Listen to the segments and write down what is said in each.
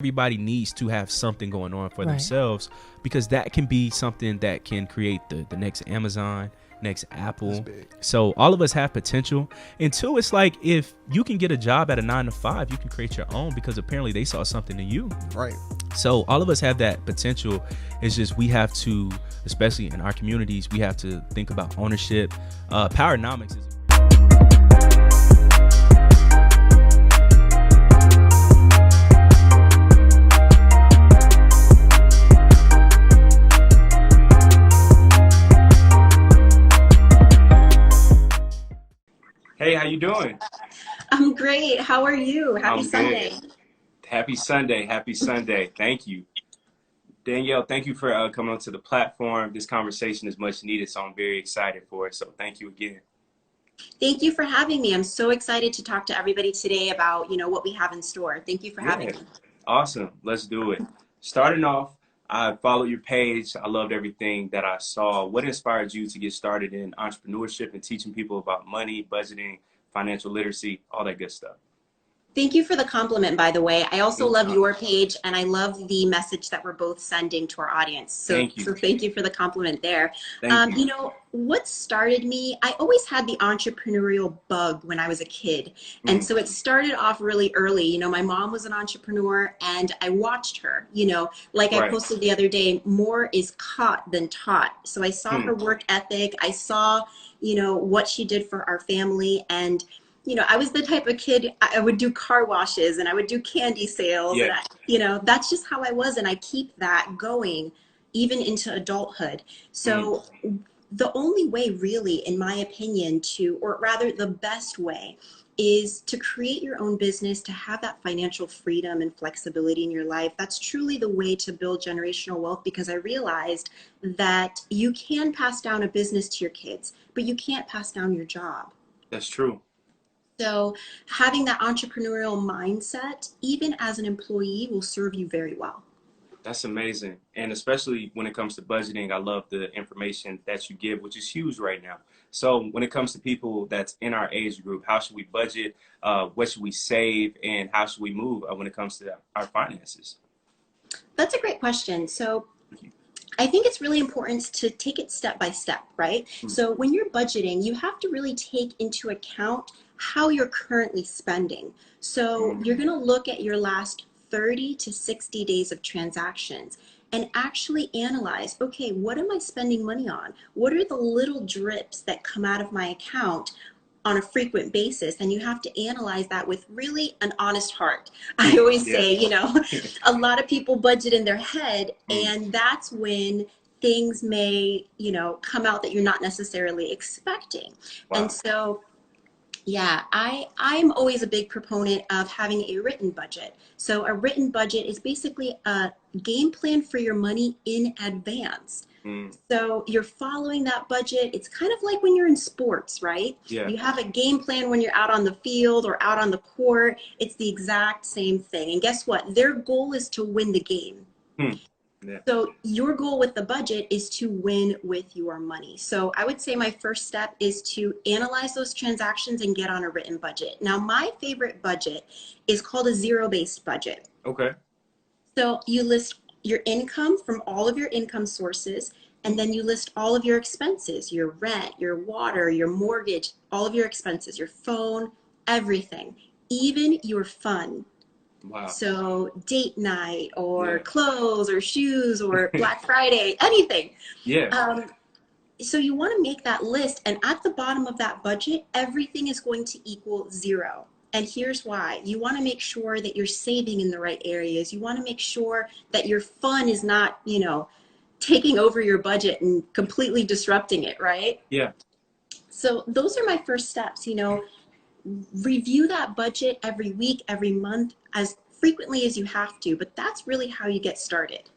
Everybody needs to have something going on for Right. themselves, because that can be something that can create the next Amazon, next Apple. So all of us have potential. And two, it's like, if you can get a job at a 9 to 5, you can create your own, because apparently they saw something in you. Right. So all of us have that potential. It's just we have to, especially in our communities, we have to think about ownership. Powernomics is Hey, how you doing? I'm great. How are you? Happy I'm Sunday. good. Happy Sunday. Happy Sunday. Thank you. Danielle, thank you for coming onto the platform. This conversation is much needed, so I'm very excited for it. So thank you again. Thank you for having me. I'm so excited to talk to everybody today about, what we have in store. Thank you for having me. Awesome. Let's do it. Starting off, I followed your page. I loved everything that I saw. What inspired you to get started in entrepreneurship and teaching people about money, budgeting, financial literacy, all that good stuff? Thank you for the compliment, by the way. I also love your page, and I love the message that we're both sending to our audience. So thank you for the compliment there. Thank you. What started me, I always had the entrepreneurial bug when I was a kid. And so it started off really early. My mom was an entrepreneur, and I watched her, I posted the other day, more is caught than taught. So I saw her work ethic. I saw, what she did for our family. And I was the type of kid, I would do car washes and I would do candy sales. Yeah. And that's just how I was. And I keep that going even into adulthood. So the only way really, in my opinion, or rather the best way, is to create your own business, to have that financial freedom and flexibility in your life. That's truly the way to build generational wealth, because I realized that you can pass down a business to your kids, but you can't pass down your job. That's true. So having that entrepreneurial mindset, even as an employee, will serve you very well. That's amazing. And especially when it comes to budgeting, I love the information that you give, which is huge right now. So when it comes to people that's in our age group, how should we budget? What should we save? And how should we move when it comes to our finances? That's a great question. So I think it's really important to take it step by step, right? So when you're budgeting, you have to really take into account how you're currently spending. So you're going to look at your last 30 to 60 days of transactions and actually analyze, okay, what am I spending money on? What are the little drips that come out of my account on a frequent basis? And you have to analyze that with really an honest heart. I always say, a lot of people budget in their head, and that's when things may, come out that you're not necessarily expecting. Wow. And so I'm always a big proponent of having a written budget. So a written budget is basically a game plan for your money in advance. So you're following that budget. It's kind of like when you're in sports, right? Yeah. You have a game plan when you're out on the field or out on the court. It's the exact same thing. And guess what? Their goal is to win the game. Yeah. So your goal with the budget is to win with your money. So I would say my first step is to analyze those transactions and get on a written budget. Now, my favorite budget is called a zero-based budget. Okay. So you list your income from all of your income sources, and then you list all of your expenses, your rent, your water, your mortgage, all of your expenses, your phone, everything, even your fun. Wow. So date night or clothes or shoes or Black Friday, anything. Yeah. So you want to make that list, and at the bottom of that budget, everything is going to equal zero. And here's why. You want to make sure that you're saving in the right areas. You want to make sure that your fun is not, taking over your budget and completely disrupting it, right? Yeah. So those are my first steps, review that budget every week, every month, as frequently as you have to, but that's really how you get started.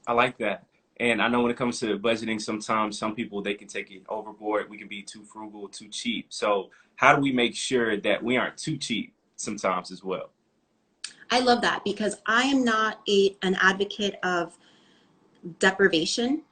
I like that. And I know when it comes to budgeting, sometimes some people, they can take it overboard. We can be too frugal, too cheap. So how do we make sure that we aren't too cheap sometimes as well? I love that, because I am not an advocate of deprivation.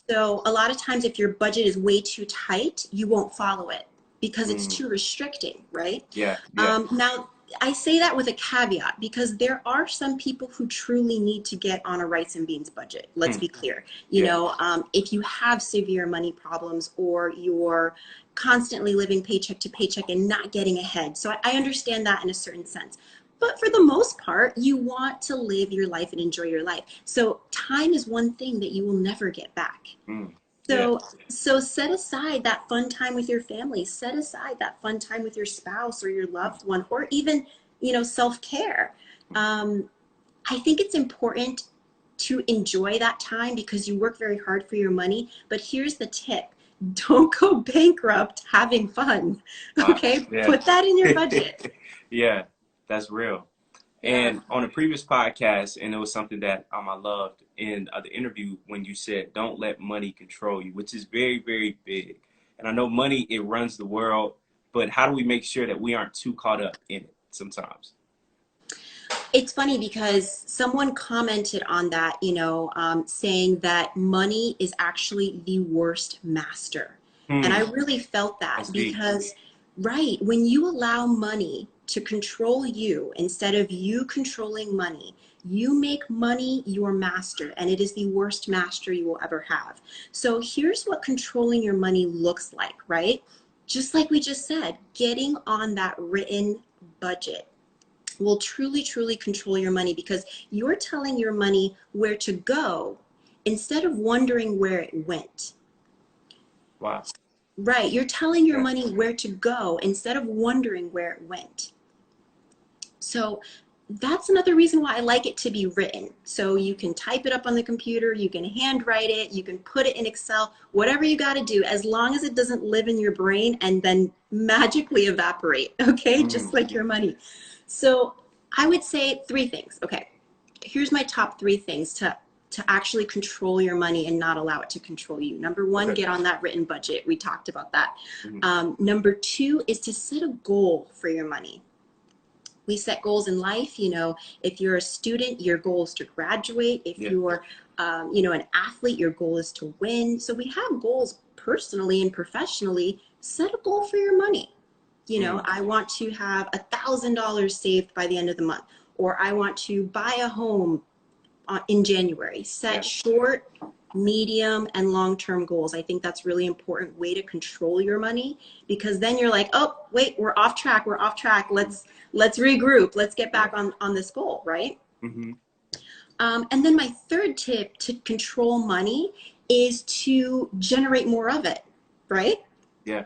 So a lot of times if your budget is way too tight, you won't follow it because it's too restricting, right? Yeah. Now, I say that with a caveat because there are some people who truly need to get on a rice and beans budget. Let's be clear. If you have severe money problems or you're constantly living paycheck to paycheck and not getting ahead. So I understand that in a certain sense. But for the most part, you want to live your life and enjoy your life. So time is one thing that you will never get back. So set aside that fun time with your family, set aside that fun time with your spouse or your loved one, or even, self-care. I think it's important to enjoy that time because you work very hard for your money. But here's the tip. Don't go bankrupt having fun. Okay? Yeah. Put that in your budget. Yeah, that's real. And on a previous podcast, and it was something that I loved in the interview when you said, don't let money control you, which is very, very big. And I know money, it runs the world, but how do we make sure that we aren't too caught up in it sometimes? It's funny because someone commented on that, saying that money is actually the worst master. And I really felt that because, right, when you allow money to control you instead of you controlling money, you make money your master, and it is the worst master you will ever have. So here's what controlling your money looks like, right? Just like we just said, getting on that written budget will truly, truly control your money because you're telling your money where to go instead of wondering where it went. Wow. Right. You're telling your money where to go instead of wondering where it went. So that's another reason why I like it to be written. So you can type it up on the computer, you can handwrite it, you can put it in Excel, whatever you got to do, as long as it doesn't live in your brain and then magically evaporate, okay? Just like your money. So I would say 3 things. Okay, here's my top 3 things to actually control your money and not allow it to control you. Number 1, get on that written budget. We talked about that. Number 2 is to set a goal for your money. We set goals in life. If you're a student, your goal is to graduate. If you're, an athlete, your goal is to win. So we have goals personally and professionally. Set a goal for your money. I want to have $1,000 saved by the end of the month, or I want to buy a home in January. Set short, medium, and long-term goals. I think that's really important way to control your money, because then you're like, oh, wait, we're off track. Let's regroup. Let's get back on this goal, right? And then my 3rd tip to control money is to generate more of it, right? Yeah.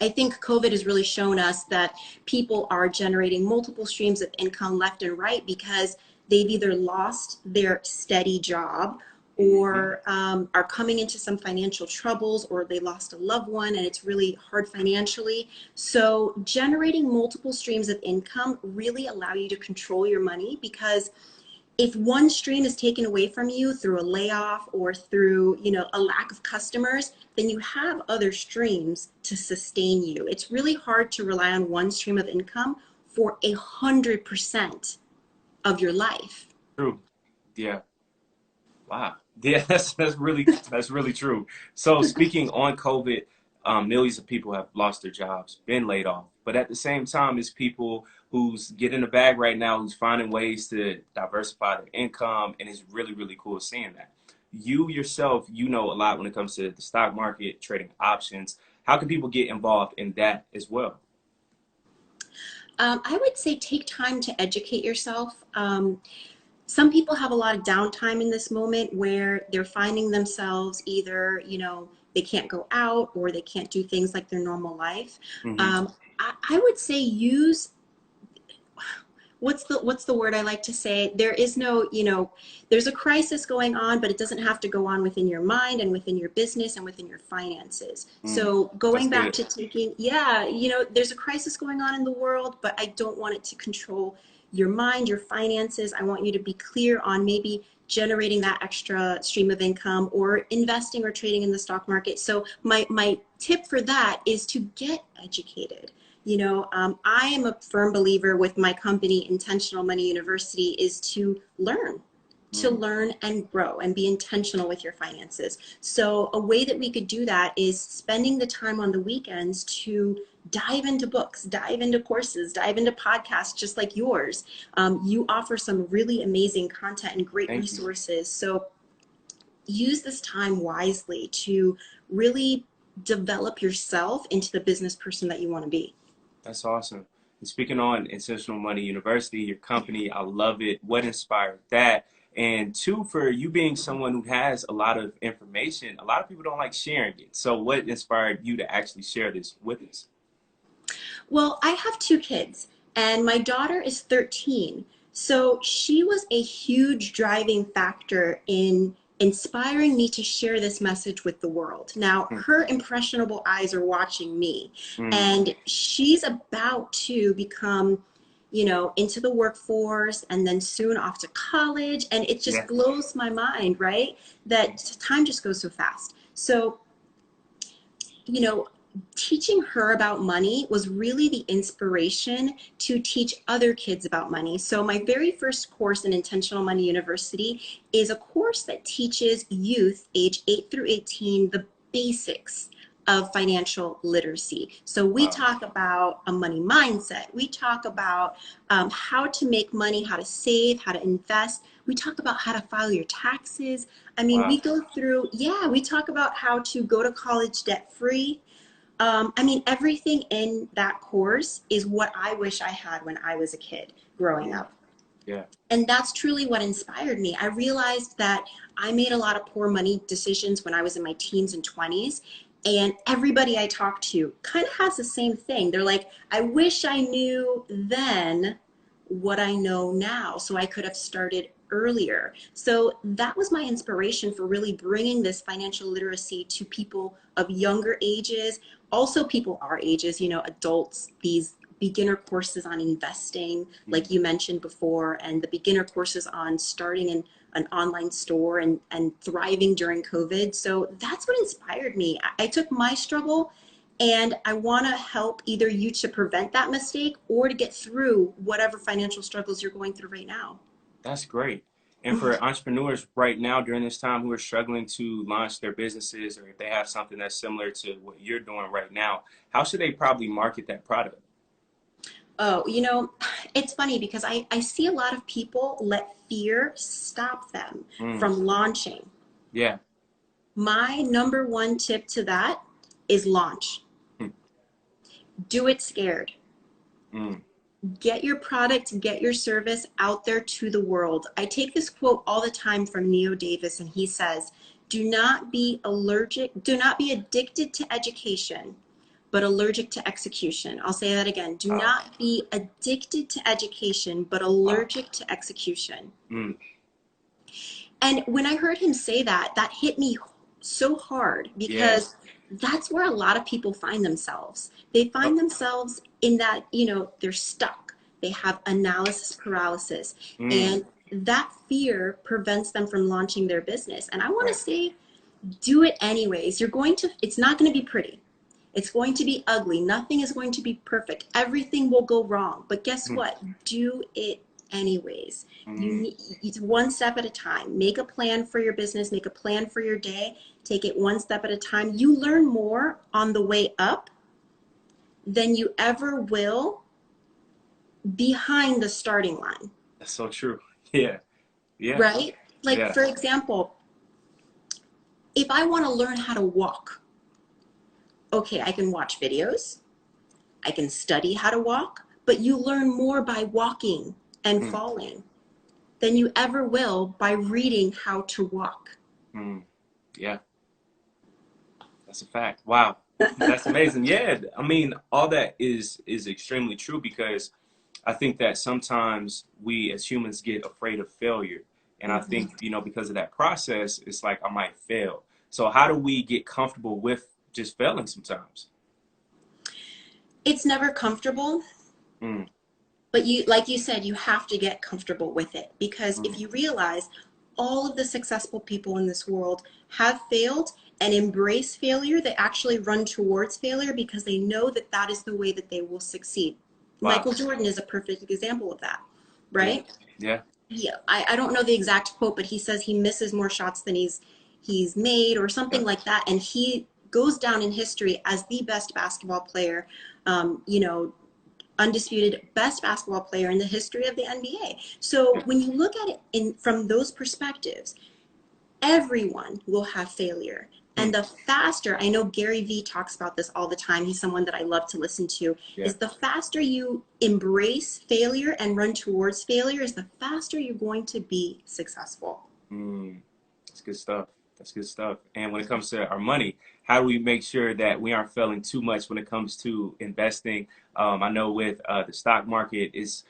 I think COVID has really shown us that people are generating multiple streams of income left and right because they've either lost their steady job or are coming into some financial troubles, or they lost a loved one and it's really hard financially. So generating multiple streams of income really allow you to control your money, because if one stream is taken away from you through a layoff or through, a lack of customers, then you have other streams to sustain you. It's really hard to rely on one stream of income for 100% of your life. True. Yeah. Wow. Yeah, that's really true. So speaking on COVID, millions of people have lost their jobs, been laid off. But at the same time, it's people who's getting a bag right now, who's finding ways to diversify their income, and it's really, really cool seeing that. You yourself, a lot when it comes to the stock market, trading options. How can people get involved in that as well? I would say take time to educate yourself. Some people have a lot of downtime in this moment where they're finding themselves either, they can't go out or they can't do things like their normal life. I would say use, what's the word I like to say? There is no, there's a crisis going on, but it doesn't have to go on within your mind and within your business and within your finances. So going back to taking, there's a crisis going on in the world, but I don't want it to control your mind, your finances. I want you to be clear on maybe generating that extra stream of income or investing or trading in the stock market. So my tip for that is to get educated. I am a firm believer with my company, Intentional Money University, is to learn. to learn and grow and be intentional with your finances. So a way that we could do that is spending the time on the weekends to dive into books, dive into courses, dive into podcasts just like yours. You offer some really amazing content and great resources. So use this time wisely to really develop yourself into the business person that you want to be. That's awesome. And speaking on Intentional Money University, your company, I love it. What inspired that? And two, for you being someone who has a lot of information, a lot of people don't like sharing it. So what inspired you to actually share this with us? Well, I have 2 kids and my daughter is 13. So she was a huge driving factor in inspiring me to share this message with the world. Now, her impressionable eyes are watching me, and she's about to become, into the workforce and then soon off to college. And it just blows my mind, right? That time just goes so fast. So, teaching her about money was really the inspiration to teach other kids about money. So my very first course in Intentional Money University is a course that teaches youth age 8 through 18 the basics of financial literacy. So we talk about a money mindset. We talk about how to make money, how to save, how to invest. We talk about how to file your taxes. I mean, we go through, we talk about how to go to college debt free. Everything in that course is what I wish I had when I was a kid growing up. Yeah. And that's truly what inspired me. I realized that I made a lot of poor money decisions when I was in my teens and 20s. And everybody I talk to kind of has the same thing. They're like, I wish I knew then what I know now, so I could have started earlier. So that was my inspiration for really bringing this financial literacy to people of younger ages, also people our ages, adults, these beginner courses on investing, like you mentioned before, and the beginner courses on starting an online store and thriving during COVID. So that's what inspired me. I took my struggle and I want to help either you to prevent that mistake or to get through whatever financial struggles you're going through right now. That's great. And for entrepreneurs right now during this time who are struggling to launch their businesses, or if they have something that's similar to what you're doing right now, how should they probably market that product? Oh, it's funny because I see a lot of people let fear stop them from launching. Yeah. My number one tip to that is launch. Do it scared. Get your product, get your service out there to the world. I take this quote all the time from Neo Davis, and he says, do not be addicted to education, but allergic to execution. I'll say that again. Do not be addicted to education, but allergic to execution. And when I heard him say that, that hit me so hard because that's where a lot of people find themselves. They find themselves in that, they're stuck. They have analysis paralysis. And that fear prevents them from launching their business. And I want to say, do it anyways. It's not going to be pretty. It's going to be ugly. Nothing is going to be perfect. Everything will go wrong. But guess what? Do it anyways. It's one step at a time. Make a plan for your business. Make a plan for your day. Take it one step at a time. You learn more on the way up than you ever will behind the starting line. That's so true. Yeah. Right? For example, if I want to learn how to walk, okay, I can watch videos. I can study how to walk, but you learn more by walking and falling than you ever will by reading how to walk. Yeah. That's a fact. Wow. That's amazing. Yeah. All that is extremely true, because I think that sometimes we as humans get afraid of failure. And I think, because of that process, it's like I might fail. So how do we get comfortable with just failing sometimes? It's never comfortable. But like you said, you have to get comfortable with it, because if you realize all of the successful people in this world have failed and embrace failure, they actually run towards failure because they know that that is the way that they will succeed. Michael Jordan is a perfect example of that, right? Yeah. yeah, I don't know the exact quote, but he says he misses more shots than he's made or something like that. And he goes down in history as the best basketball player, you know, undisputed best basketball player in the history of the NBA. So when you look at it from those perspectives, everyone will have failure. And the faster, I know Gary Vee talks about this all the time. He's someone that I love to listen to. Is the faster you embrace failure and run towards failure, is the faster you're going to be successful. That's good stuff. That's good stuff. And when it comes to our money, how do we make sure that we aren't failing too much when it comes to investing? I know with the stock market is,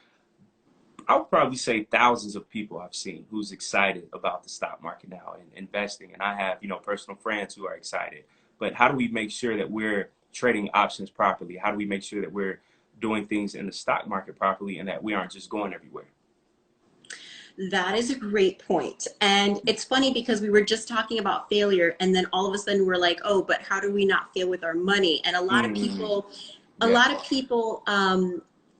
I would probably say thousands of people I've seen who's excited about the stock market now and investing. And I have, you know, personal friends who are excited. But how do we make sure that we're trading options properly? How do we make sure that we're doing things in the stock market properly and that we aren't just going everywhere? That is a great point. And it's funny because we were just talking about failure and then all of a sudden we're like, oh, but how do we not fail with our money? And a lot of people,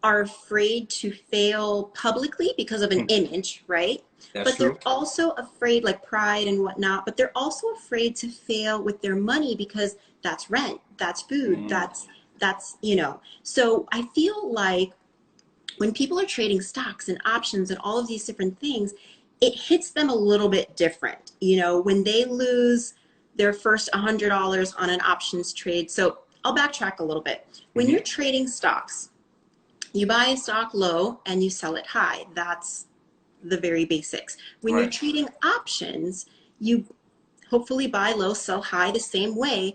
are afraid to fail publicly because of an image, right? That's but true. They're also afraid, like pride and whatnot, but they're also afraid to fail with their money because that's rent, that's food, that's, you know. So I feel like when people are trading stocks and options and all of these different things, it hits them a little bit different. You know, when they lose their first $100 on an options trade. So I'll backtrack a little bit. When you're trading stocks, you buy a stock low and you sell it high. That's the very basics. When you're trading options, you hopefully buy low, sell high the same way.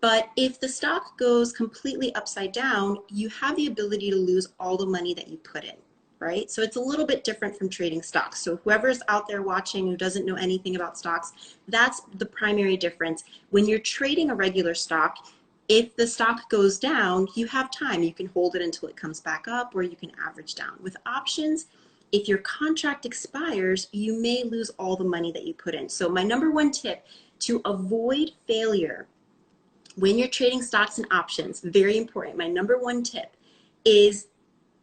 But if the stock goes completely upside down, you have the ability to lose all the money that you put in, right? So it's a little bit different from trading stocks. So whoever's out there watching who doesn't know anything about stocks, that's the primary difference. When you're trading a regular stock, if the stock goes down, you have time. You can hold it until it comes back up or you can average down. With options, if your contract expires, you may lose all the money that you put in. So my number one tip to avoid failure when you're trading stocks and options, very important. My number one tip is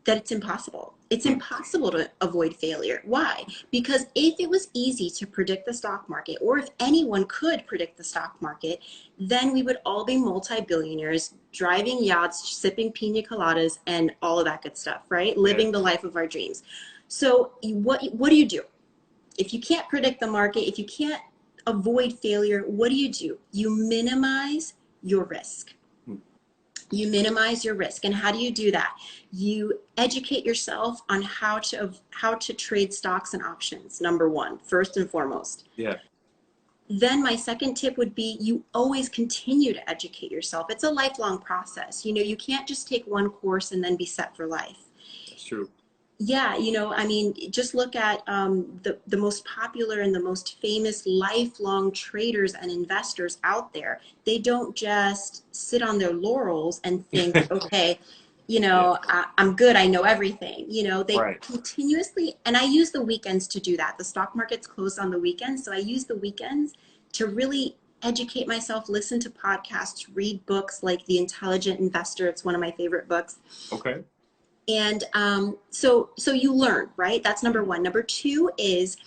that it's impossible. It's impossible to avoid failure. Why? Because if it was easy to predict the stock market, or if anyone could predict the stock market, then we would all be multi-billionaires, driving yachts, sipping pina coladas, and all of that good stuff, right? Living the life of our dreams. So what do you do? If you can't predict the market, if you can't avoid failure, what do? You minimize your risk. You minimize your risk. And how do you do that? You educate yourself on how to trade stocks and options, number one, first and foremost. Then my second tip would be you always continue to educate yourself. It's a lifelong process. You know, you can't just take one course and then be set for life. That's true. Yeah, you know, I mean, just look at the most popular and the most famous lifelong traders and investors out there. They don't just sit on their laurels and think, okay, you know, I'm good, I know everything. You know, they continuously, and I use the weekends to do that. The stock market's closed on the weekends, so I use the weekends to really educate myself, listen to podcasts, read books like The Intelligent Investor. It's one of my favorite books. Okay. And so you learn, right? That's number one. Number two is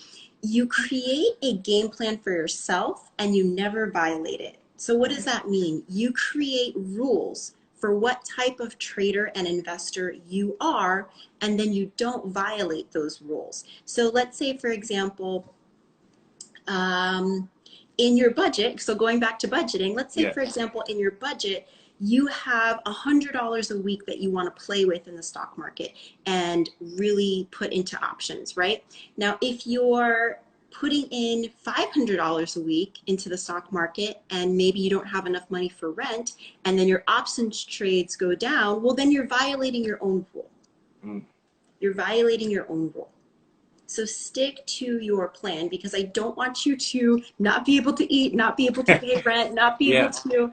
you create a game plan for yourself and you never violate it. So what does that mean? You create rules for what type of trader and investor you are, and then you don't violate those rules. So let's say, for example, in your budget, so going back to budgeting, let's say, for example, in your budget, you have $100 a week that you want to play with in the stock market and really put into options, right? Now, if you're putting in $500 a week into the stock market and maybe you don't have enough money for rent and then your options trades go down, well, then you're violating your own rule. You're violating your own rule. So stick to your plan, because I don't want you to not be able to eat, not be able to pay rent, not be able to,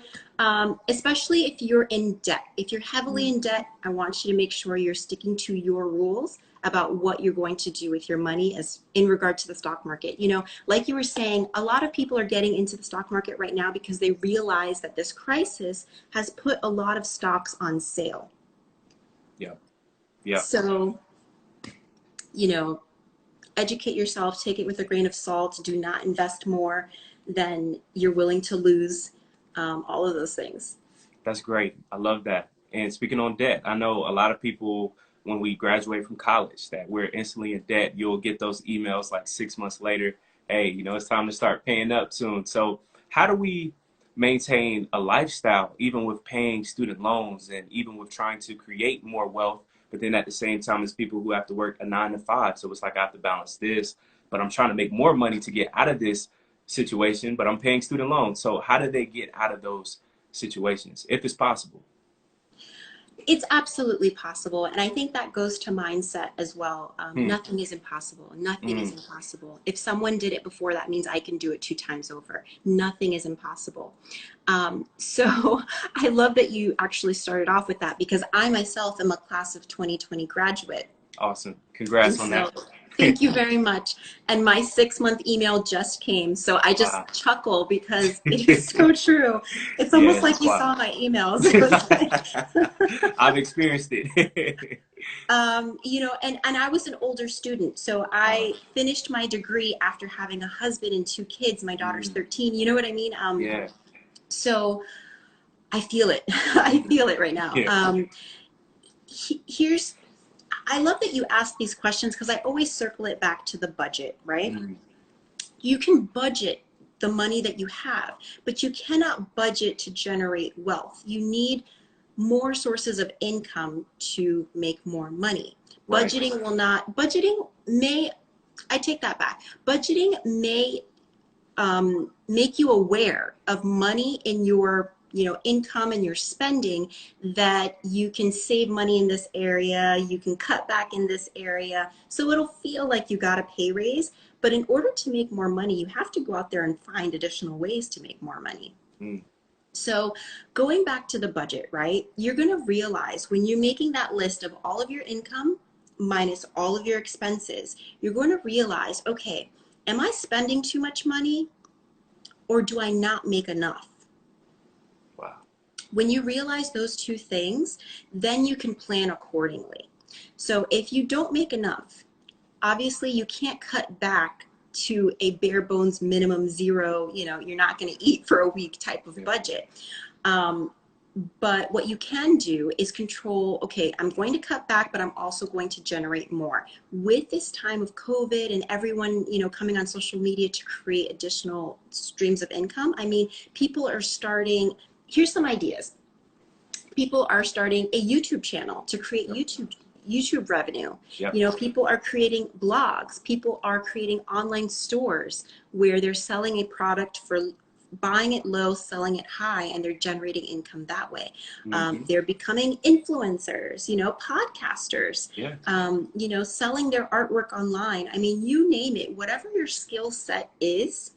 especially if you're in debt. If you're heavily in debt, I want you to make sure you're sticking to your rules about what you're going to do with your money as in regard to the stock market. You know, like you were saying, a lot of people are getting into the stock market right now because they realize that this crisis has put a lot of stocks on sale. So, you know, educate yourself, take it with a grain of salt, do not invest more than you're willing to lose, all of those things. That's great. I love that. And speaking on debt, I know a lot of people, when we graduate from college, that we're instantly in debt. You'll get those emails like 6 months later. Hey, it's time to start paying up soon. So how do we maintain a lifestyle, even with paying student loans and even with trying to create more wealth, but then at the same time, as people who have to work a 9 to 5. So it's like I have to balance this, but I'm trying to make more money to get out of this situation, but I'm paying student loans. So how do they get out of those situations, if it's possible? It's absolutely possible. And I think that goes to mindset as well. Nothing is impossible. Nothing is impossible. If someone did it before, that means I can do it 2 times over. Nothing is impossible. So I love that you actually started off with that, because I myself am a class of 2020 graduate. Awesome. Congrats on that. Thank you very much. And my 6-month email just came. So I just chuckle because it is so true. It's almost like you saw my emails. I've experienced it. And I was an older student. So I finished my degree after having a husband and 2 kids. My daughter's 13. You know what I mean? Yeah. So I feel it. I feel it right now. Yeah. I love that you ask these questions, because I always circle it back to the budget, right? You can budget the money that you have, but you cannot budget to generate wealth. You need more sources of income to make more money. Right. Budgeting may, I take that back. Budgeting may make you aware of money in your income and your spending, that you can save money in this area, you can cut back in this area. So it'll feel like you got a pay raise, but in order to make more money, you have to go out there and find additional ways to make more money. So going back to the budget, right? You're going to realize when you're making that list of all of your income minus all of your expenses, you're going to realize, okay, am I spending too much money, or do I not make enough? When you realize those 2 things, then you can plan accordingly. So if you don't make enough, obviously you can't cut back to a bare bones minimum 0, you're not going to eat for a week type of budget. But what you can do is control, okay, I'm going to cut back, but I'm also going to generate more. With this time of COVID and everyone, coming on social media to create additional streams of income, I mean, people are starting. Here's some ideas. People are starting a YouTube channel to create YouTube revenue. People are creating blogs. People are creating online stores where they're selling a product for buying it low, selling it high, and they're generating income that way. They're becoming influencers, podcasters, selling their artwork online. I mean, you name it, whatever your skill set is,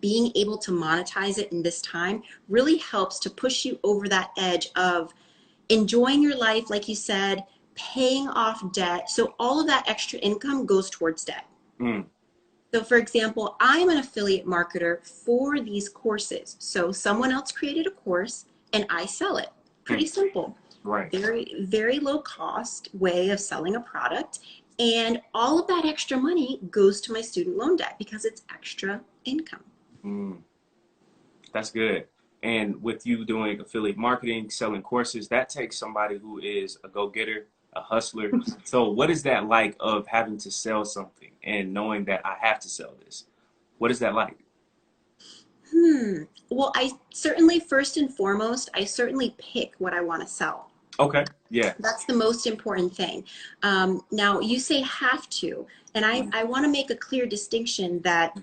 being able to monetize it in this time really helps to push you over that edge of enjoying your life, like you said, paying off debt. So all of that extra income goes towards debt. So for example, I'm an affiliate marketer for these courses. So someone else created a course and I sell it. Pretty simple. Right. Very, very low cost way of selling a product. And all of that extra money goes to my student loan debt because it's extra income. That's good. And with you doing affiliate marketing, selling courses, that takes somebody who is a go-getter, a hustler. So what is that like, of having to sell something and knowing that I have to sell this? What is that like? Well, I certainly, first and foremost, I certainly pick what I want to sell. Okay. Yeah. That's the most important thing. Now you say have to, and I want to make a clear distinction that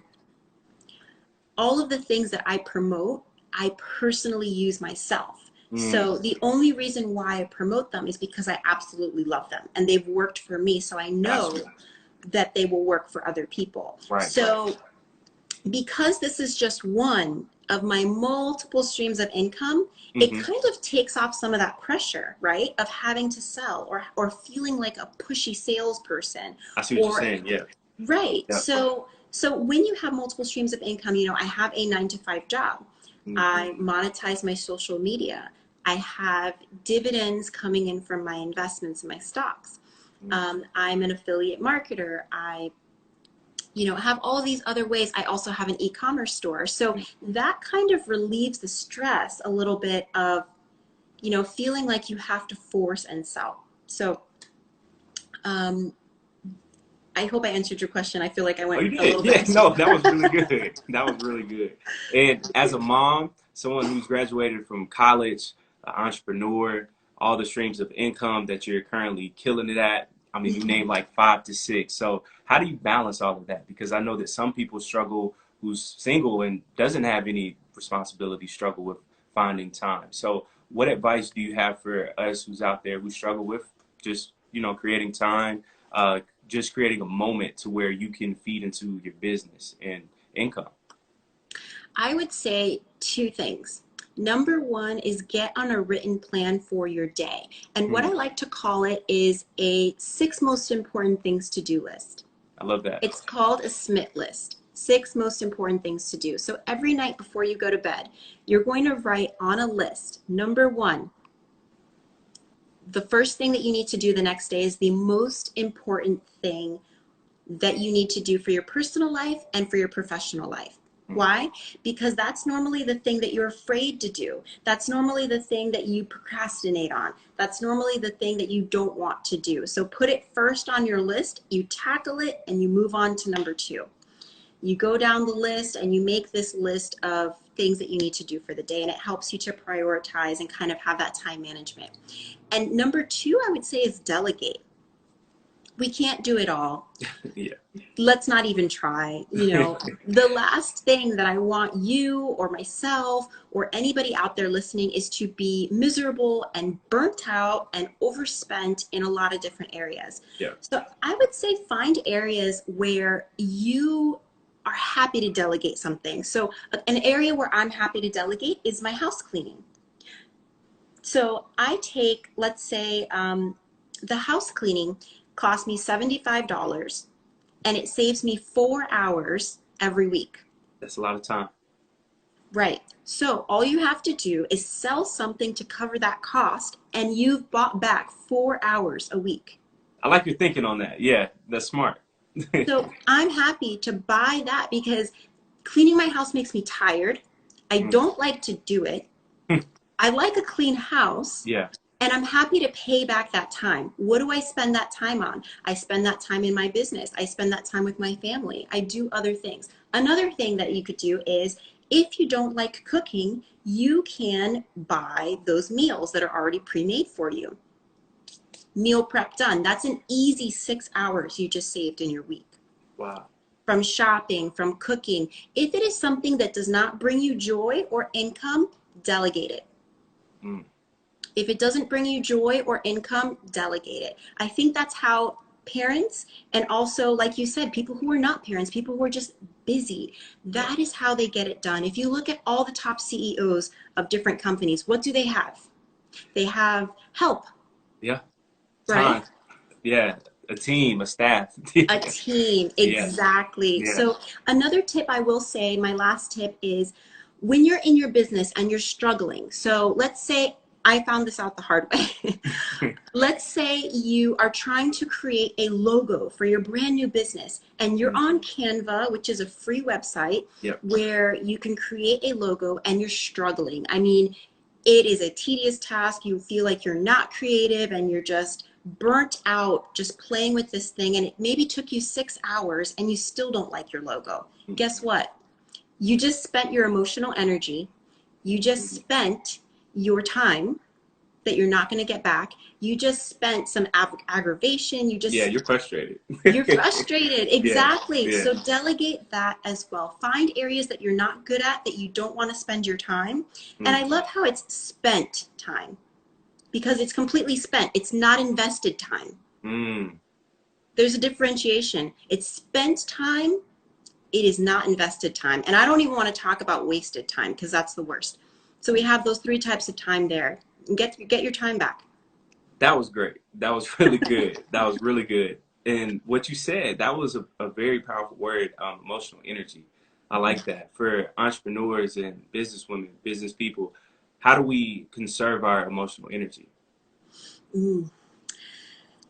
all of the things that I promote, I personally use myself. So the only reason why I promote them is because I absolutely love them and they've worked for me. So I know that they will work for other people. Right. So because this is just one of my multiple streams of income, it kind of takes off some of that pressure, right? Of having to sell or feeling like a pushy salesperson. I see what you're saying. Yeah. Right. Yeah. So when you have multiple streams of income, I have a 9-to-5 job. I monetize my social media. I have dividends coming in from my investments and my stocks. I'm an affiliate marketer. I have all these other ways. I also have an e-commerce store. So that kind of relieves the stress a little bit of, feeling like you have to force and sell. So I hope I answered your question. I feel like I Oh, went you a little did? Yeah, bit. no, that was really good. That was really good. And as a mom, someone who's graduated from college, an entrepreneur, all the streams of income that you're currently killing it at. I mean, you named like 5 to 6. So how do you balance all of that? Because I know that some people struggle who's single and doesn't have any responsibility struggle with finding time. So what advice do you have for us who's out there who struggle with just, creating time, just creating a moment to where you can feed into your business and income? I would say two things. Number one is get on a written plan for your day. And what I like to call it is a 6 most important things to do list. I love that. It's called a SMIT list. 6 most important things to do. So every night before you go to bed, you're going to write on a list. Number one, the first thing that you need to do the next day is the most important thing that you need to do for your personal life and for your professional life. Why? Because that's normally the thing that you're afraid to do. That's normally the thing that you procrastinate on. That's normally the thing that you don't want to do. So put it first on your list, you tackle it, and you move on to number 2. You go down the list and you make this list of things that you need to do for the day, and it helps you to prioritize and kind of have that time management. And number 2, I would say, is delegate. We can't do it all. Yeah. Let's not even try. The last thing that I want you or myself or anybody out there listening is to be miserable and burnt out and overspent in a lot of different areas. Yeah. So I would say find areas where you are happy to delegate something. So an area where I'm happy to delegate is my house cleaning. So I take, let's say, the house cleaning costs me $75 and it saves me 4 hours every week. That's a lot of time. Right. So all you have to do is sell something to cover that cost and you've bought back 4 hours a week. I like your thinking on that. Yeah, that's smart. So I'm happy to buy that because cleaning my house makes me tired. I don't like to do it. I like a clean house. Yeah. And I'm happy to pay back that time. What do I spend that time on? I spend that time in my business. I spend that time with my family. I do other things. Another thing that you could do is if you don't like cooking, you can buy those meals that are already pre-made for you. Meal prep done. That's an easy 6 hours you just saved in your week. Wow. From shopping, from cooking. If it is something that does not bring you joy or income, delegate it. If it doesn't bring you joy or income, delegate it. I think that's how parents, and also, like you said, people who are not parents, people who are just busy, that is how they get it done. If you look at all the top CEOs of different companies, what do they have? They have help. Yeah. Right? Time. Yeah. A team, a staff. A team, exactly. Yeah. So another tip I will say, my last tip is when you're in your business and you're struggling. So let's say I found this out the hard way. Let's say you are trying to create a logo for your brand new business and you're on Canva, which is a free website where you can create a logo and you're struggling. I mean, it is a tedious task. You feel like you're not creative and you're just burnt out just playing with this thing, and it maybe took you 6 hours and you still don't like your logo. Guess what? You just spent your emotional energy. You just spent your time that you're not going to get back. You just spent some aggravation. You're frustrated. You're frustrated. Exactly. Yeah. So delegate that as well. Find areas that you're not good at, that you don't want to spend your time. And I love how it's spent time, because it's completely spent. It's not invested time. There's a differentiation. It's spent time. It is not invested time. And I don't even want to talk about wasted time, because that's the worst. So we have those 3 types of time there. Get your time back. That was great. That was really good. That was really good. And what you said, that was a very powerful word, emotional energy. I like that. For entrepreneurs and businesswomen, business people, how do we conserve our emotional energy?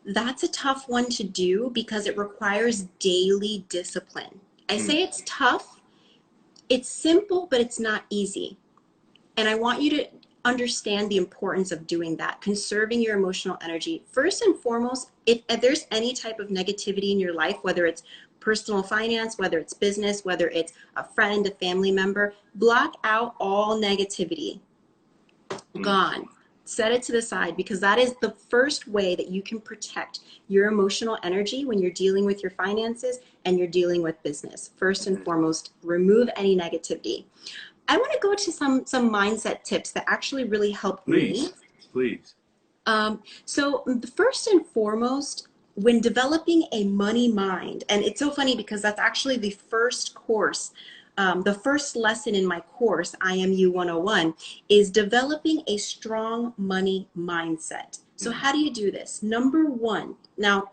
That's a tough one to do because it requires daily discipline. I say it's tough. It's simple, but it's not easy. And I want you to understand the importance of doing that, conserving your emotional energy. First and foremost, if there's any type of negativity in your life, whether it's personal finance, whether it's business, whether it's a friend, a family member, block out all negativity. Gone. Set it to the side, because that is the first way that you can protect your emotional energy when you're dealing with your finances and you're dealing with business. First and foremost, remove any negativity. I want to go to some mindset tips that actually really helped me. Please. So first and foremost, when developing a money mind, and it's so funny because that's actually the first course, the first lesson in my course, IMU 101, is developing a strong money mindset. So how do you do this? Number one, now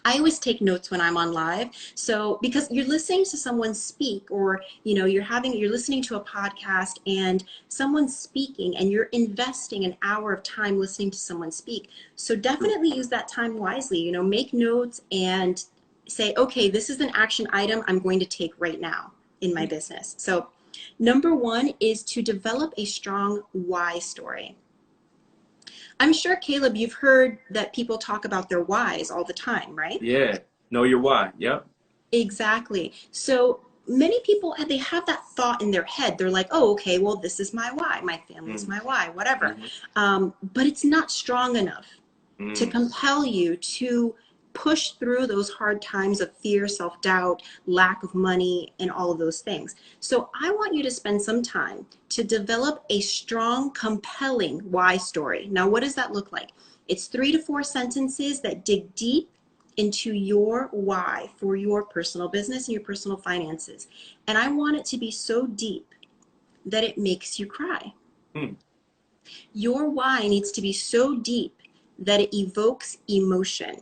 I always take notes when I'm on live. So because you're listening to someone speak, or you're listening to a podcast and someone's speaking and you're investing an hour of time listening to someone speak. So definitely use that time wisely, make notes and say, okay, this is an action item I'm going to take right now in my business. So number one is to develop a strong why story. I'm sure, Caleb, you've heard that people talk about their whys all the time, right? Yeah. Know your why. Yep. Exactly. So many people, they have that thought in their head. They're like, oh, okay, well, this is my why. My family's my why, whatever. But it's not strong enough to compel you to push through those hard times of fear, self-doubt, lack of money, and all of those things. So I want you to spend some time to develop a strong, compelling why story. Now, what does that look like? It's 3 to 4 sentences that dig deep into your why for your personal business and your personal finances. And I want it to be so deep that it makes you cry. Your why needs to be so deep that it evokes emotion.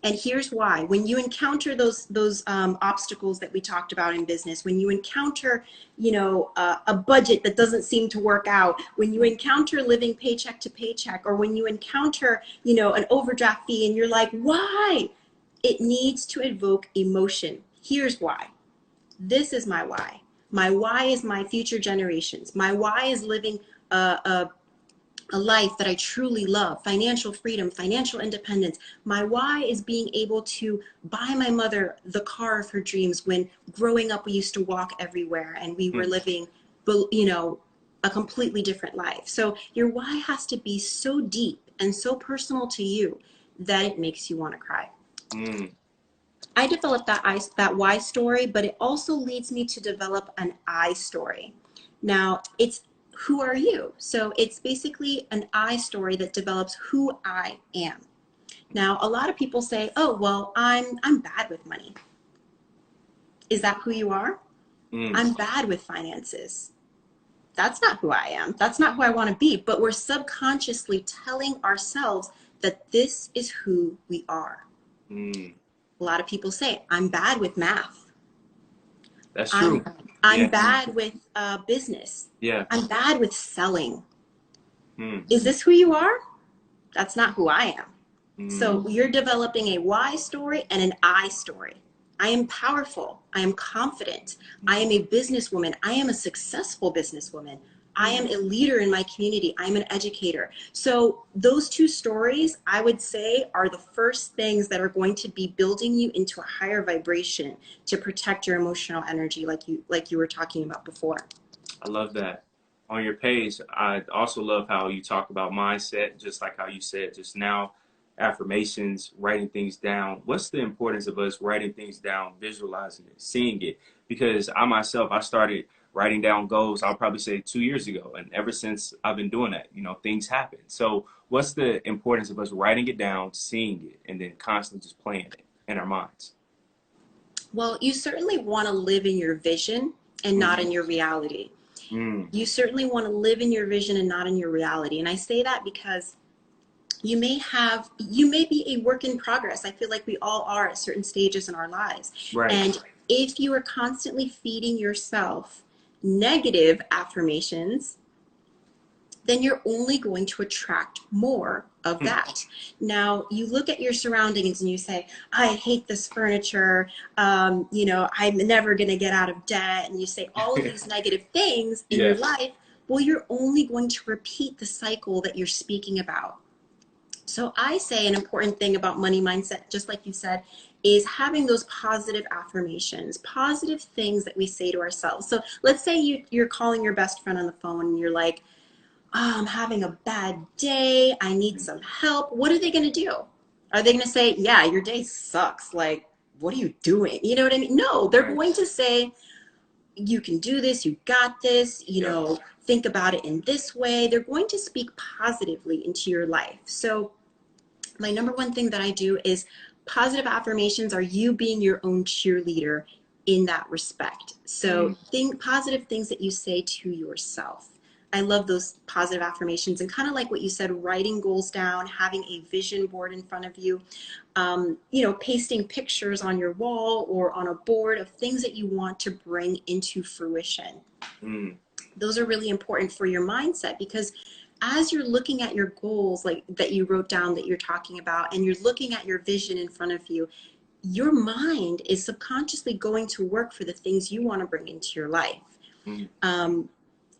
And here's why. When you encounter those obstacles that we talked about in business, when you encounter, a budget that doesn't seem to work out, when you encounter living paycheck to paycheck, or when you encounter, an overdraft fee and you're like, why? It needs to evoke emotion. Here's why. This is my why. My why is my future generations. My why is living a life that I truly love, financial freedom, financial independence. My why is being able to buy my mother the car of her dreams when growing up we used to walk everywhere and we were living, a completely different life. So your why has to be so deep and so personal to you that it makes you want to cry. I developed that why story, but it also leads me to develop an I story. Now, it's who are you? So it's basically an I story that develops who I am. Now, a lot of people say, oh, well, I'm bad with money. Is that who you are? I'm bad with finances. That's not who I am. That's not who I want to be. But we're subconsciously telling ourselves that this is who we are. A lot of people say, I'm bad with math. That's true. I'm bad with business. Yeah. I'm bad with selling. Is this who you are? That's not who I am. So you're developing a why story and an I story. I am powerful. I am confident. I am a businesswoman. I am a successful businesswoman. I am a leader in my community. I'm an educator. So those two stories, I would say, are the first things that are going to be building you into a higher vibration to protect your emotional energy, like you were talking about before. I love that. On your page, I also love how you talk about mindset, just like how you said just now, affirmations, writing things down. What's the importance of us writing things down, visualizing it, seeing it? Because I started writing down goals, I'll probably say 2 years ago. And ever since I've been doing that, things happen. So what's the importance of us writing it down, seeing it, and then constantly just playing it in our minds? Well, you certainly want to live in your vision and not in your reality. You certainly want to live in your vision and not in your reality. And I say that because you may be a work in progress. I feel like we all are at certain stages in our lives. Right. And if you are constantly feeding yourself negative affirmations, then you're only going to attract more of that. Now, you look at your surroundings and you say, I hate this furniture. You know, I'm never going to get out of debt. And you say all of these negative things in your life. Well, you're only going to repeat the cycle that you're speaking about. So I say an important thing about money mindset, just like you said, is having those positive affirmations, positive things that we say to ourselves. So let's say you're calling your best friend on the phone and you're like, oh, I'm having a bad day. I need some help. What are they going to do? Are they going to say, yeah, your day sucks. Like, what are you doing? You know what I mean? No, they're going to say, you can do this. You got this. You know, think about it in this way. They're going to speak positively into your life. So my number one thing that I do is positive affirmations are you being your own cheerleader in that respect. So think positive things that you say to yourself. I love those positive affirmations, and kind of like what you said, writing goals down, having a vision board in front of you, you know, pasting pictures on your wall or on a board of things that you want to bring into fruition. Those are really important for your mindset, because as you're looking at your goals, like that you wrote down that you're talking about, and you're looking at your vision in front of you, your mind is subconsciously going to work for the things you want to bring into your life.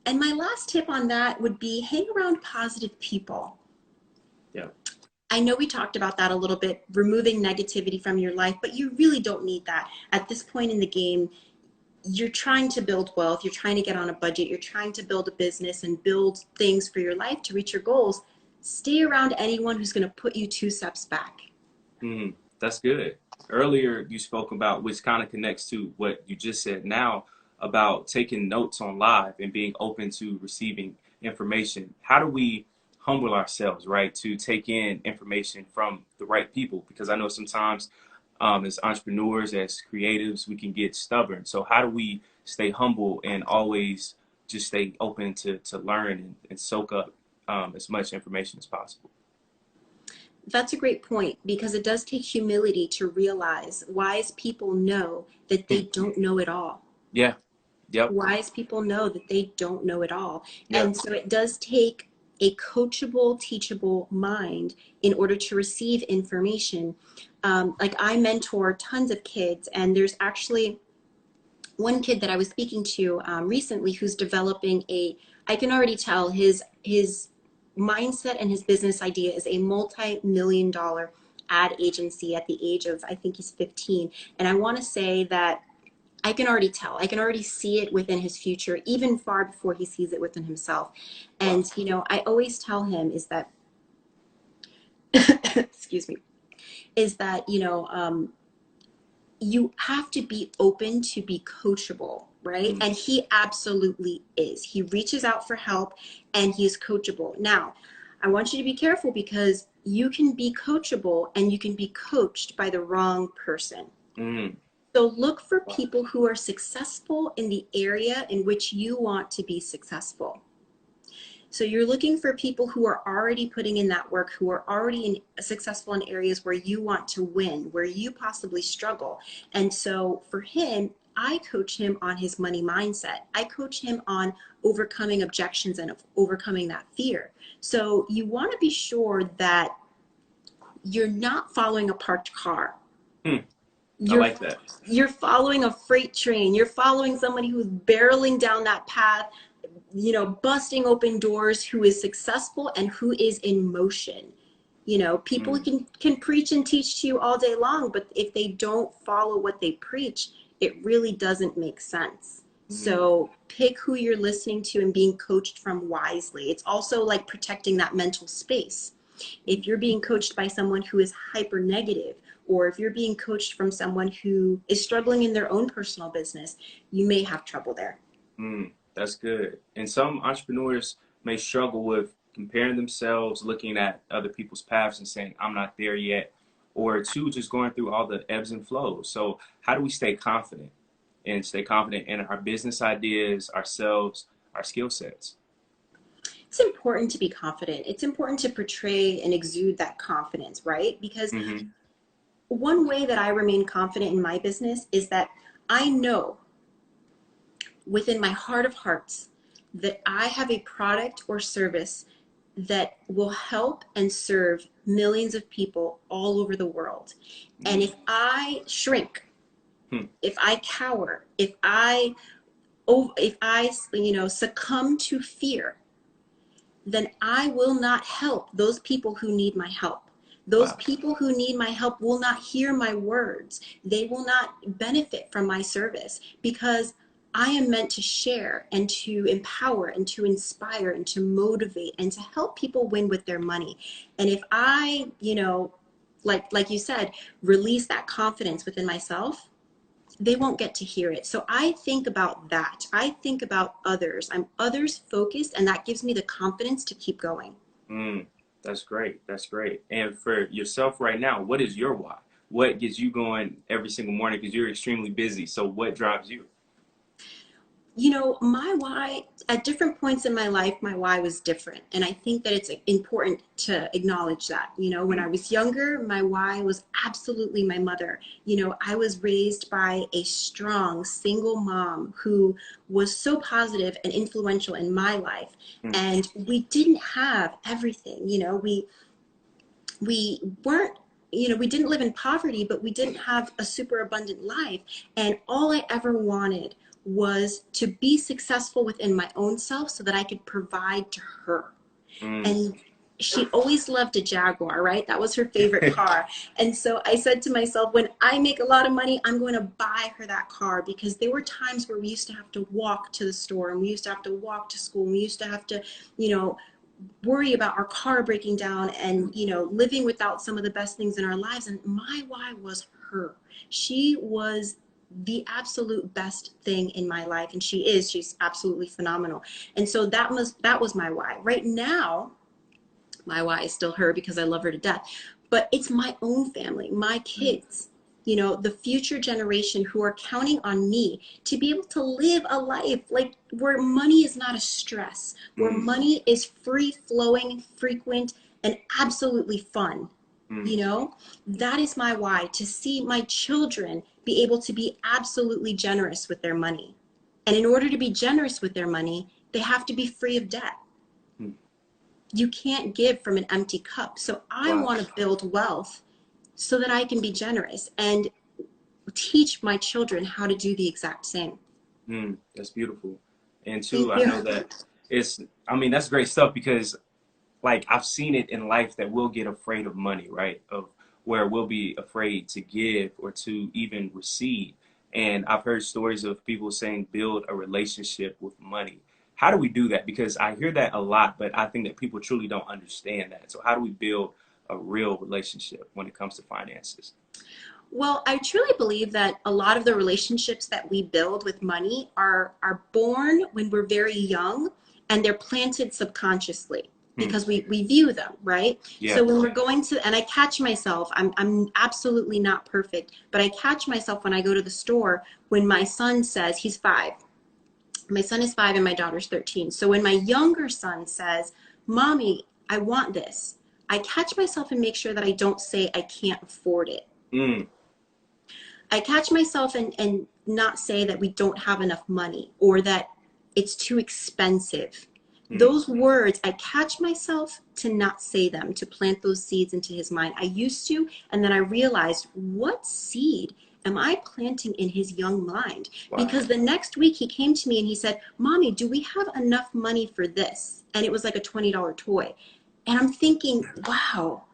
And my last tip on that would be hang around positive people. I know we talked about that a little bit, removing negativity from your life, but you really don't need that. At this point in the game, you're trying to build wealth, you're trying to get on a budget, you're trying to build a business and build things for your life to reach your goals. Stay around anyone who's going to put you 2 steps back. That's good. Earlier, you spoke about, which kind of connects to what you just said now, about taking notes on live and being open to receiving information. How do we humble ourselves, right, to take in information from the right people? Because I know sometimes as entrepreneurs, as creatives, we can get stubborn. So how do we stay humble and always just stay open to learn and soak up as much information as possible? That's a great point, because it does take humility to realize wise people know that they don't know it all. Wise people know that they don't know it all. And so it does take a coachable, teachable mind in order to receive information. Like I mentor tons of kids, and there's actually one kid that I was speaking to recently who's developing I can already tell his mindset and his business idea is a multi-million-dollar ad agency at the age of, I think he's 15. And I want to say that I can already tell. I can already see it within his future, even far before he sees it within himself. And, you know, I always tell him is that, excuse me, is that, you know, you have to be open to be coachable, right? And he absolutely is. He reaches out for help and he is coachable. Now, I want you to be careful, because you can be coachable and you can be coached by the wrong person. So look for people who are successful in the area in which you want to be successful. So you're looking for people who are already putting in that work, who are already successful in areas where you want to win, where you possibly struggle. And so for him, I coach him on his money mindset. I coach him on overcoming objections and overcoming that fear. So you want to be sure that you're not following a parked car. I like that. You're following a freight train. You're following somebody who's barreling down that path, you know, busting open doors, who is successful and who is in motion. You know, people can preach and teach to you all day long, but if they don't follow what they preach, it really doesn't make sense. So pick who you're listening to and being coached from wisely. It's also like protecting that mental space. If you're being coached by someone who is hyper negative, or if you're being coached from someone who is struggling in their own personal business, you may have trouble there. That's good. And some entrepreneurs may struggle with comparing themselves, looking at other people's paths and saying, I'm not there yet, or two, just going through all the ebbs and flows. So how do we stay confident in our business ideas, ourselves, our skill sets? It's important to be confident. It's important to portray and exude that confidence, right? Because one way that I remain confident in my business is that I know within my heart of hearts that I have a product or service that will help and serve millions of people all over the world. And if I shrink, if I cower, if I succumb to fear, then I will not help those people who need my help. Those people who need my help will not hear my words. They will not benefit from my service, because I am meant to share and to empower and to inspire and to motivate and to help people win with their money. And if I, like you said, release that confidence within myself, they won't get to hear it. So I think about that. I think about others. I'm others focused, and that gives me the confidence to keep going. That's great. That's great. And for yourself right now, what is your why? What gets you going every single morning? Because you're extremely busy. So what drives you? My why, at different points in my life, my why was different. And I think that it's important to acknowledge that. When I was younger, my why was absolutely my mother. I was raised by a strong single mom who was so positive and influential in my life. And we didn't have everything. We weren't, we didn't live in poverty, but we didn't have a super abundant life. And all I ever wanted was to be successful within my own self so that I could provide to her. And she always loved a Jaguar, right? That was her favorite car. And so I said to myself, when I make a lot of money, I'm going to buy her that car, because there were times where we used to have to walk to the store, and we used to have to walk to school, and we used to have to, worry about our car breaking down, and, living without some of the best things in our lives. And my why was her. She was the absolute best thing in my life, and she's absolutely phenomenal. And so that was my why. Right now, my why is still her, because I love her to death, but it's my own family, my kids, the future generation who are counting on me to be able to live a life like where money is not a stress, where money is free flowing, frequent, and absolutely fun. That is my why, to see my children be able to be absolutely generous with their money. And in order to be generous with their money, they have to be free of debt. You can't give from an empty cup. So I want to build wealth so that I can be generous and teach my children how to do the exact same. That's beautiful. And two, I know that that's great stuff, because I've seen it in life that we'll get afraid of money, right? Of where we'll be afraid to give or to even receive. And I've heard stories of people saying, build a relationship with money. How do we do that? Because I hear that a lot, but I think that people truly don't understand that. So how do we build a real relationship when it comes to finances? Well, I truly believe that a lot of the relationships that we build with money are born when we're very young, and they're planted subconsciously, because we view them, right? Yeah. So when we're going to, and I catch myself, I'm absolutely not perfect, but I catch myself when I go to the store, when my son says, he's 5. My son is 5 and my daughter's 13. So when my younger son says, Mommy, I want this, I catch myself and make sure that I don't say I can't afford it. I catch myself and not say that we don't have enough money, or that it's too expensive. Those words, I catch myself to not say them, to plant those seeds into his mind. I used to, and then I realized, what seed am I planting in his young mind? Because the next week he came to me and he said, Mommy, do we have enough money for this? And it was like a $20 toy. And I'm thinking, wow,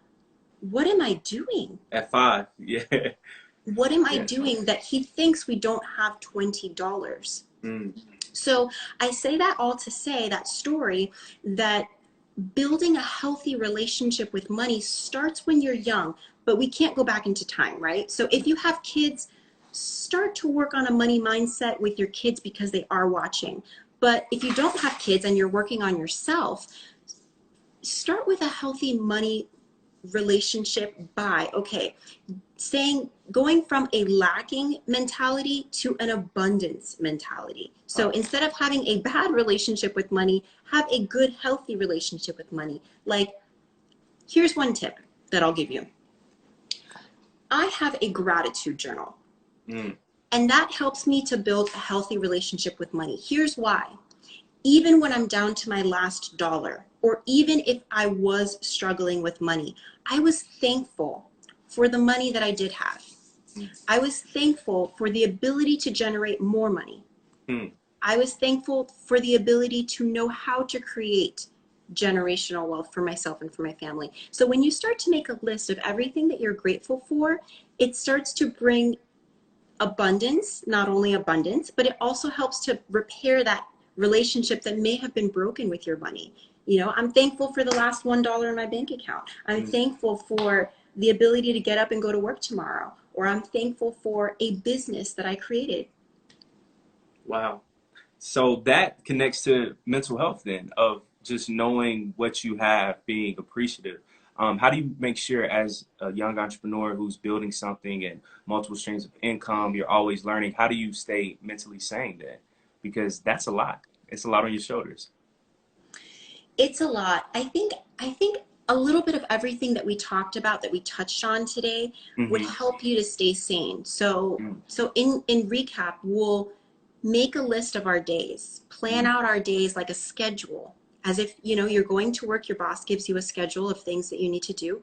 what am I doing? At 5, yeah. What am I doing that he thinks we don't have $20? So I say that all to say, that story, that building a healthy relationship with money starts when you're young, but we can't go back into time, right? So if you have kids, start to work on a money mindset with your kids, because they are watching. But if you don't have kids and you're working on yourself, start with a healthy money relationship by, going from a lacking mentality to an abundance mentality. So instead of having a bad relationship with money, have a good, healthy relationship with money. Here's one tip that I'll give you. I have a gratitude journal, and that helps me to build a healthy relationship with money. Here's why. Even when I'm down to my last dollar, or even if I was struggling with money, I was thankful for the money that I did have. I was thankful for the ability to generate more money. I was thankful for the ability to know how to create generational wealth for myself and for my family. So when you start to make a list of everything that you're grateful for, it starts to bring abundance, not only abundance, but it also helps to repair that relationship that may have been broken with your money. You know, I'm thankful for the last $1 in my bank account. I'm thankful for the ability to get up and go to work tomorrow, or I'm thankful for a business that I created. Wow. So that connects to mental health then, of just knowing what you have, being appreciative. How do you make sure, as a young entrepreneur who's building something and multiple streams of income, you're always learning, how do you stay mentally sane then? Because that's a lot. It's a lot on your shoulders. It's a lot. I think a little bit of everything that we talked about, that we touched on today, would help you to stay sane. So in recap, we'll make a list of our days, plan out our days like a schedule, as if, you know, you're going to work, your boss gives you a schedule of things that you need to do.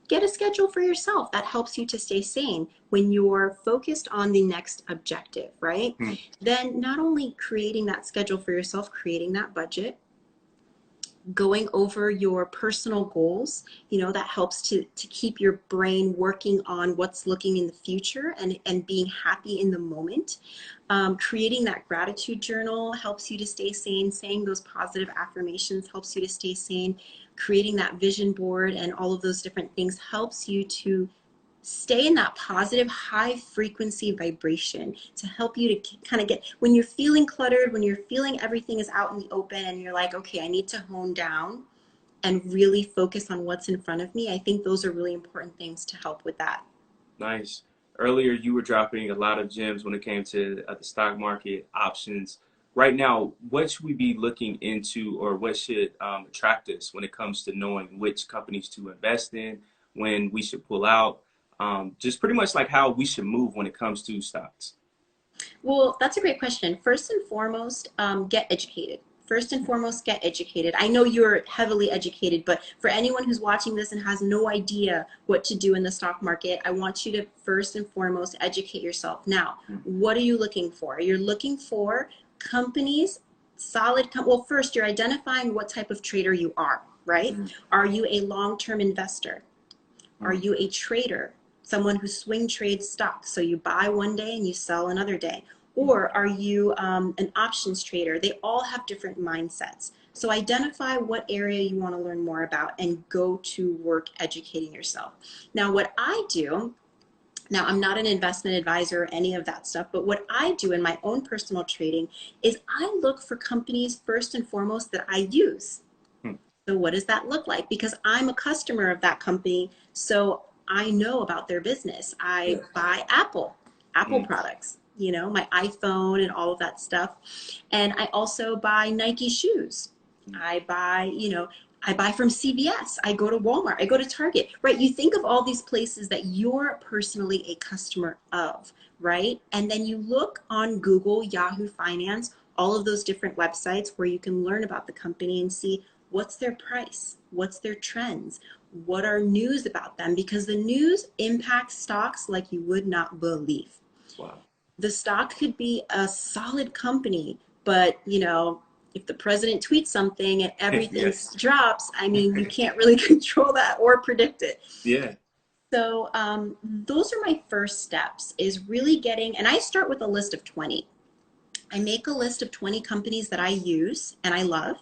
Get a schedule for yourself. That helps you to stay sane when you're focused on the next objective, right? Then not only creating that schedule for yourself, creating that budget, going over your personal goals, you know, that helps to keep your brain working on what's looking in the future and being happy in the moment. Creating that gratitude journal helps you to stay sane. Saying those positive affirmations helps you to stay sane. Creating that vision board and all of those different things helps you to stay in that positive high frequency vibration, to help you to kind of get, when you're feeling cluttered, when you're feeling everything is out in the open and you're like, okay, I need to hone down and really focus on what's in front of me. I think those are really important things to help with that. Nice. Earlier, you were dropping a lot of gems when it came to the stock market, options. Right now, what should we be looking into, or what should attract us when it comes to knowing which companies to invest in, when we should pull out? Just pretty much like how we should move when it comes to stocks. Well, that's a great question. First and foremost, get educated. First and foremost, get educated. I know you're heavily educated, but for anyone who's watching this and has no idea what to do in the stock market, I want you to first and foremost educate yourself. Now, what are you looking for? You're looking for companies, well, first, you're identifying what type of trader you are, right? Are you a long-term investor? Are you a trader? Someone who swing trades stocks, so you buy one day and you sell another day? Or are you an options trader? They all have different mindsets. So identify what area you want to learn more about and go to work educating yourself. Now, what I do, now I'm not an investment advisor or any of that stuff, but what I do in my own personal trading is I look for companies first and foremost that I use. So what does that look like? Because I'm a customer of that company, so I know about their business. I buy Apple products, you know, my iPhone and all of that stuff. And I also buy Nike shoes. I buy, you know, I buy from CVS. I go to Walmart. I go to Target, right? You think of all these places that you're personally a customer of, right? And then you look on Google, Yahoo Finance, all of those different websites where you can learn about the company and see what's their price, what's their trends, what are news about them, because the news impacts stocks like you would not believe. Wow. The stock could be a solid company, but you know, if the president tweets something and everything drops, I mean, you can't really control that or predict it. Yeah. So those are my first steps, is really getting, and I start with a list of 20. I make a list of 20 companies that I use and I love.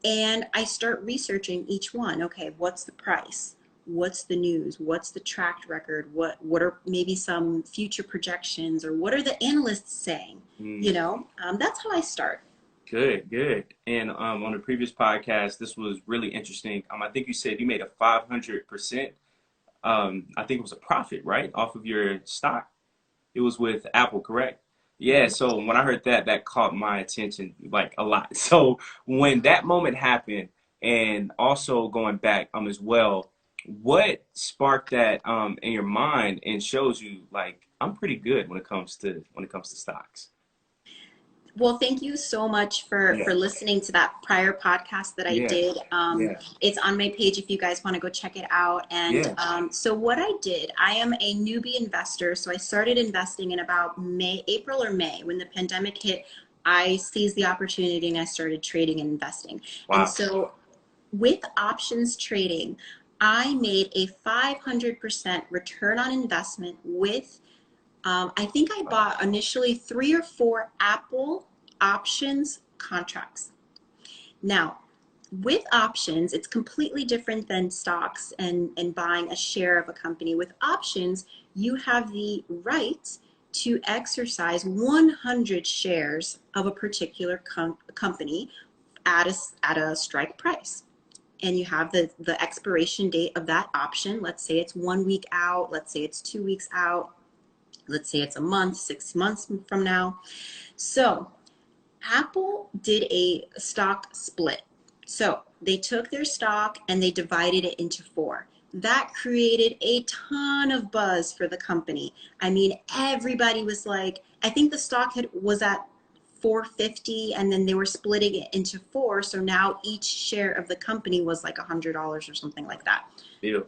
And I start researching each one. Okay, what's the price? What's the news? What's the tracked record? What are maybe some future projections, or what are the analysts saying? You know, that's how I start. Good, good. And on the previous podcast, this was really interesting. I think you said you made a 500%. I think it was a profit, right, off of your stock. It was with Apple, correct? Yeah, so when I heard that, that caught my attention like a lot. So when that moment happened, and also going back as well, what sparked that in your mind and shows you like I'm pretty good when it comes to stocks? Well, thank you so much for listening to that prior podcast that I did. It's on my page if you guys want to go check it out. And so what I did, I am a newbie investor. So I started investing in about April or May when the pandemic hit. I seized the opportunity and I started trading and investing. Wow. And so with options trading, I made a 500% return on investment with I think I bought initially 3 or 4 Apple options contracts. Now, with options, it's completely different than stocks and buying a share of a company. With options, you have the right to exercise 100 shares of a particular company at a strike price. And you have the expiration date of that option. Let's say it's 1 week out. Let's say it's 2 weeks out. Let's say it's a month, 6 months from now. So Apple did a stock split. So they took their stock and they divided it into 4. That created a ton of buzz for the company. I mean, everybody was like, I think the stock was at $4.50 and then they were splitting it into 4. So now each share of the company was like $100 or something like that. Yeah.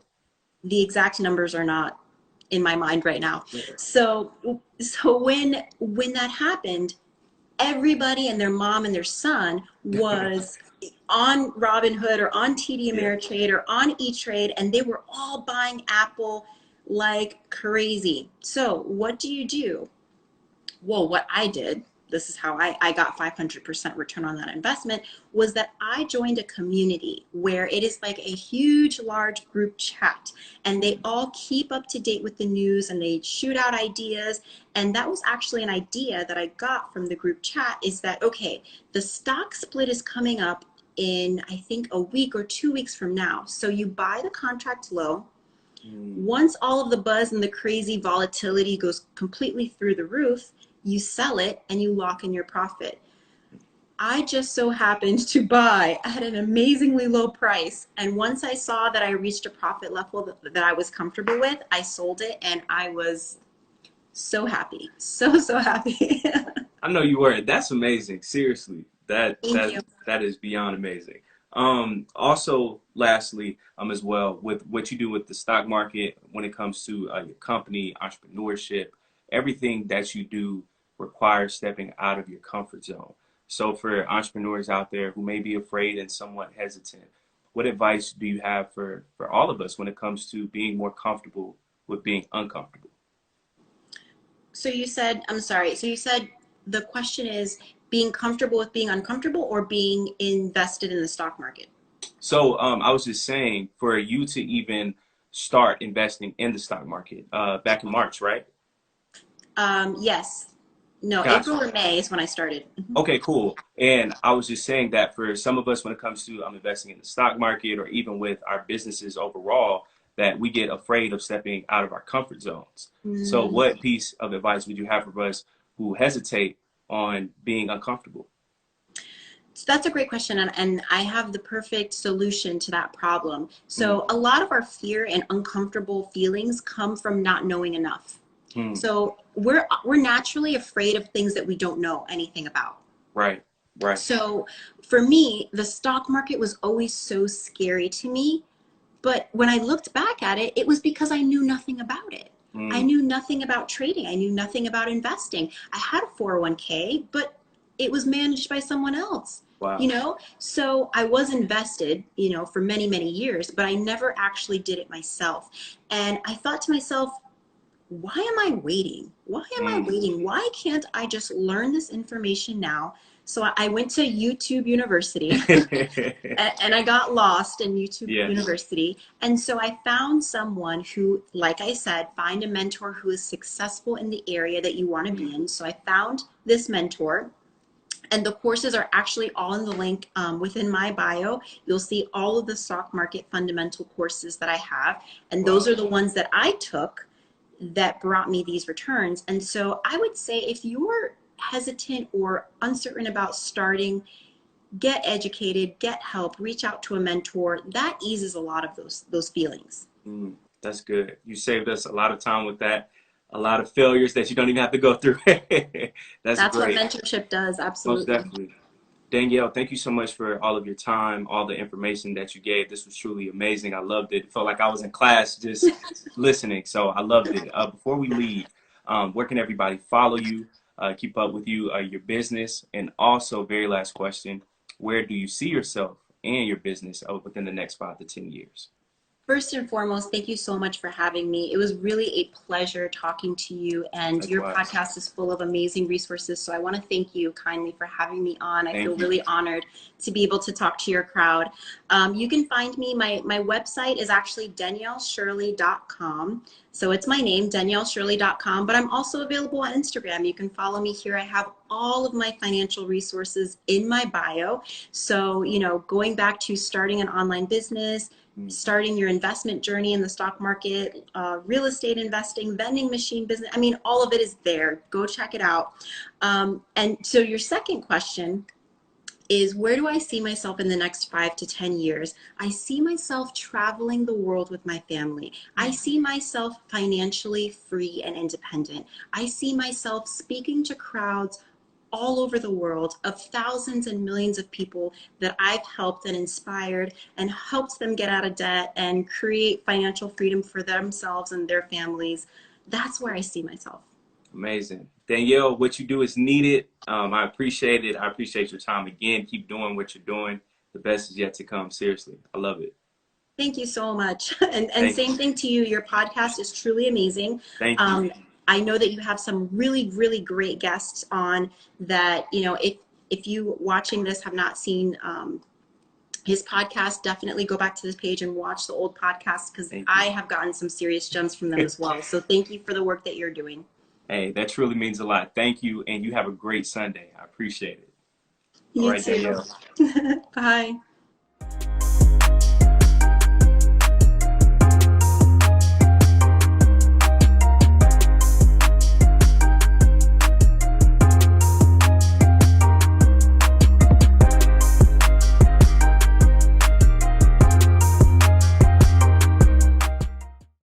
The exact numbers are not in my mind right now. So when that happened, everybody and their mom and their son was on Robinhood or on TD Ameritrade or on E-Trade, and they were all buying Apple like crazy. So what do? Well, what I did, this is how I got 500% return on that investment, was that I joined a community where it is like a huge, large group chat, and they all keep up to date with the news and they shoot out ideas. And that was actually an idea that I got from the group chat, is that, okay, the stock split is coming up in, I think, a week or 2 weeks from now. So you buy the contract low. Once all of the buzz and the crazy volatility goes completely through the roof, you sell it and you lock in your profit. I just so happened to buy at an amazingly low price. And once I saw that I reached a profit level that I was comfortable with, I sold it and I was so happy. So happy. I know you were. That's amazing. Seriously. That is beyond amazing. Also, lastly, as well, with what you do with the stock market, when it comes to your company, entrepreneurship, everything that you do requires stepping out of your comfort zone. So for entrepreneurs out there who may be afraid and somewhat hesitant, what advice do you have for all of us when it comes to being more comfortable with being uncomfortable? So you said the question is being comfortable with being uncomfortable or being invested in the stock market? So I was just saying, for you to even start investing in the stock market back in March, right? Yes. No, Gotcha. April or May is when I started. Okay, cool. And I was just saying that for some of us, when it comes to investing in the stock market or even with our businesses overall, that we get afraid of stepping out of our comfort zones. So what piece of advice would you have for us who hesitate on being uncomfortable? So that's a great question. And I have the perfect solution to that problem. So a lot of our fear and uncomfortable feelings come from not knowing enough. So we're naturally afraid of things that we don't know anything about. Right. So for me, the stock market was always so scary to me. But when I looked back at it, it was because I knew nothing about it. I knew nothing about trading. I knew nothing about investing. I had a 401k, but it was managed by someone else. Wow. So I was invested, for many, many years, but I never actually did it myself. And I thought to myself, why am I waiting? Why can't I just learn this information now? So I went to YouTube University and I got lost in YouTube University. And so I found someone who, like I said, find a mentor who is successful in the area that you want to be in. So I found this mentor. And the courses are actually all in the link within my bio. You'll see all of the stock market fundamental courses that I have. And those are the ones that I took that brought me these returns. And so I would say, if you're hesitant or uncertain about starting, get educated, get help, reach out to a mentor. That eases a lot of those feelings. That's good. You saved us a lot of time with that. a lot of failures that you don't even have to go through. That's That's what great. mentorship does. Most Absolutely. definitely. Danielle, thank you so much for all of your time, all the information that you gave. This was truly amazing. I loved it. It felt like I was in class just listening. So I loved it. Before we leave, where can everybody follow you, keep up with you, your business? And also, very last question, where do you see yourself and your business within the next 5 to 10 years? First and foremost, thank you so much for having me. It was really a pleasure talking to you, and your Likewise. podcast is full of amazing resources. So I want to thank you kindly for having me on. I feel Thank you. really honored to be able to talk to your crowd. You can find me, my website is actually danielleshirley.com. So it's my name, danielleshirley.com, but I'm also available on Instagram. You can follow me here. I have all of my financial resources in my bio. So, you know, going back to starting an online business, starting your investment journey in the stock market, real estate investing, vending machine business. I mean, all of it is there. Go check it out. And so your second question is, where do I see myself in the next 5 to 10 years? I see myself traveling the world with my family. I see myself financially free and independent. I see myself speaking to crowds all over the world of thousands and millions of people that I've helped and inspired and helped them get out of debt and create financial freedom for themselves and their families. That's where I see myself. Amazing. Danielle, what you do is needed. I appreciate it. I appreciate your time again. Keep doing what you're doing. The best is yet to come. Seriously. I love it. Thank you so much. And Thank same you. thing to you. Your podcast is truly amazing. Thank you. I know that you have some really, really great guests on that, you know, if you watching this have not seen his podcast, definitely go back to this page and watch the old podcasts, because I have gotten some serious gems from them as well. So thank you for the work that you're doing. Hey, that truly means a lot. Thank you. And you have a great Sunday. I appreciate it. You All right, too. Danielle. Bye.